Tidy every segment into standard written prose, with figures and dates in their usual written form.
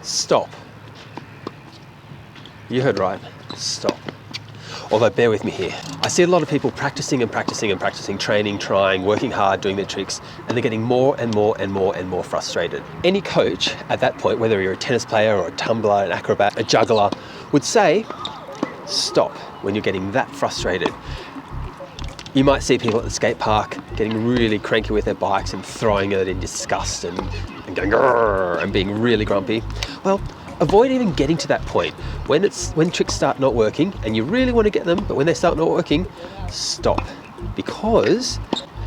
Stop. You heard right, stop. Although bear with me here. I see a lot of people practicing and practicing and practicing, training, trying, working hard, doing their tricks, and they're getting more and more and more and more frustrated. Any coach at that point, whether you're a tennis player or a tumbler, an acrobat, a juggler, would say, stop when you're getting that frustrated. You might see people at the skate park getting really cranky with their bikes and throwing it in disgust and going grrr and being really grumpy. Well, avoid even getting to that point. When tricks start not working and you really want to get them, but when they start not working, stop. Because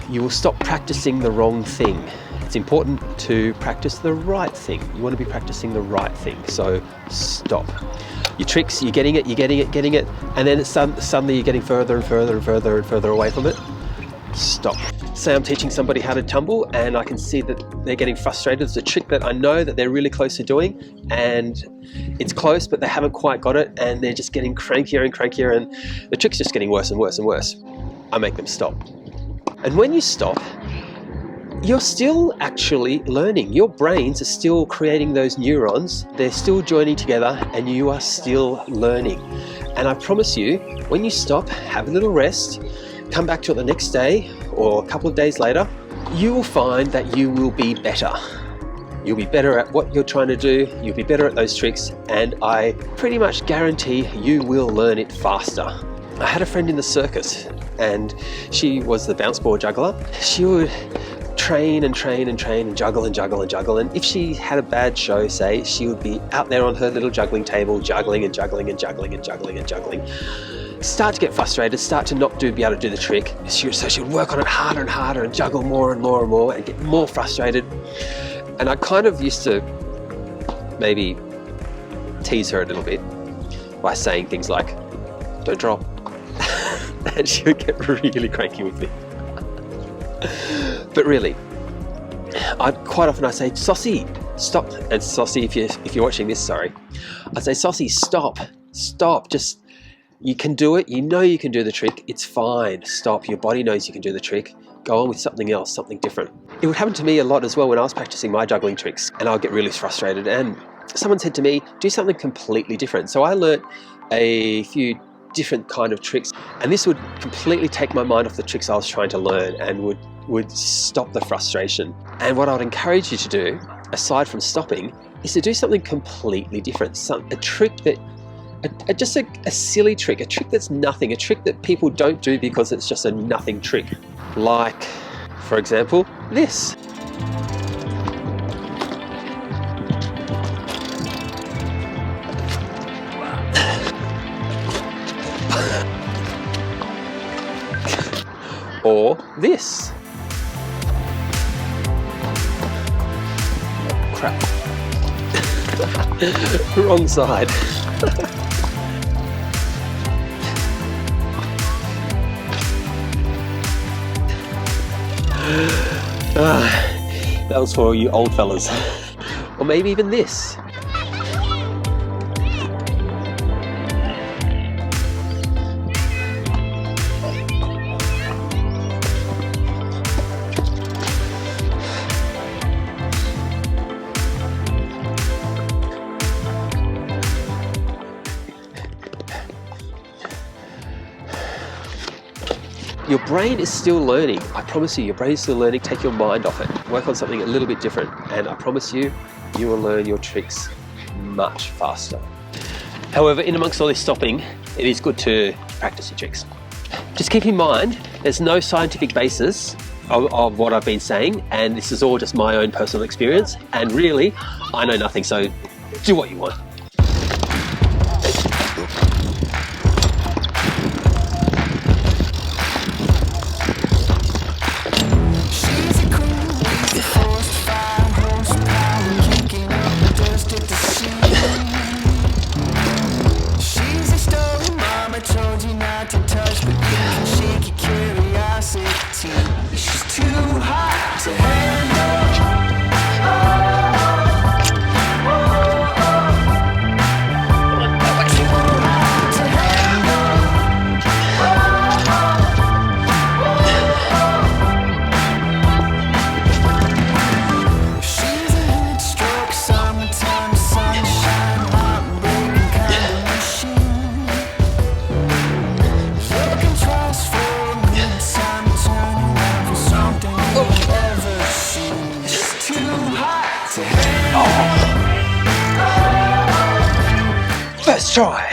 you will stop practicing the wrong thing. It's important to practice the right thing. You want to be practicing the right thing, so stop. Your tricks, you're getting it, and then suddenly you're getting further and further and further and further away from it. Stop. Say I'm teaching somebody how to tumble and I can see that they're getting frustrated. It's a trick that I know that they're really close to doing and it's close, but they haven't quite got it and they're just getting crankier and crankier and the trick's just getting worse and worse and worse. I make them stop. And when you stop, you're still actually learning. Your brains are still creating those neurons. They're still joining together and you are still learning. And I promise you, when you stop, have a little rest, come back to it the next day or a couple of days later, you will find that you will be better. You'll be better at what you're trying to do, you'll be better at those tricks, and I pretty much guarantee you will learn it faster. I had a friend in the circus and she was the bounce ball juggler. She would train and train and train and juggle and juggle and juggle, and if she had a bad show, say, she would be out there on her little juggling table juggling and juggling and juggling and juggling and juggling. Start to get frustrated, start to not be able to do the trick. So she would work on it harder and harder and juggle more and more and more and get more frustrated. And I kind of used to maybe tease her a little bit by saying things like, don't drop. And she would get really cranky with me. But really, quite often I say, Saucy, stop. And Saucy, if you're watching this, sorry. I'd say, Saucy, stop, just, you can do it, you know you can do the trick, it's fine, stop, your body knows you can do the trick, go on with something else, something different. It would happen to me a lot as well when I was practicing my juggling tricks and I would get really frustrated and someone said to me, do something completely different. So I learnt a few different kind of tricks and this would completely take my mind off the tricks I was trying to learn and would stop the frustration. And what I would encourage you to do, aside from stopping, is to do something completely different, a trick that just a silly trick, a trick that's nothing, a trick that people don't do because it's just a nothing trick. Like, for example, this. Or this. Crap. Wrong side. That was for you old fellas. Or maybe even this. Your brain is still learning. I promise you, your brain is still learning. Take your mind off it. Work on something a little bit different. And I promise you, you will learn your tricks much faster. However, in amongst all this stopping, it is good to practice your tricks. Just keep in mind, there's no scientific basis of what I've been saying, and this is all just my own personal experience. And really, I know nothing, so do what you want. First try.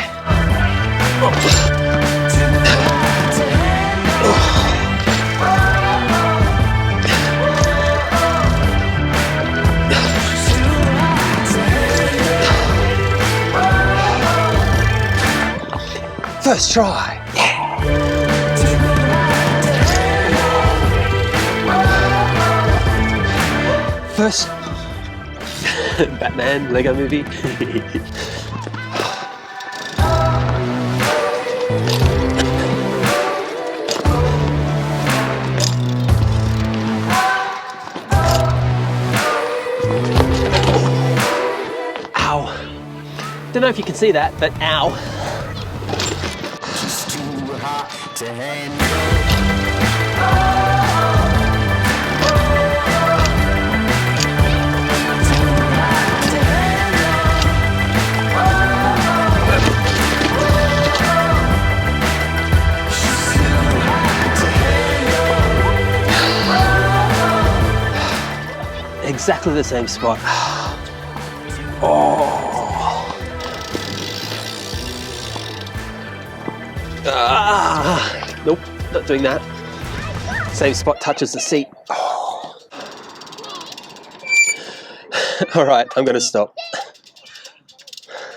First try. First Batman Lego movie. Ow. Don't know if you can see that, but ow. Just too hot to handle. Exactly the same spot. Oh. Nope, not doing that. Same spot touches the seat. Oh. All right, I'm going to stop.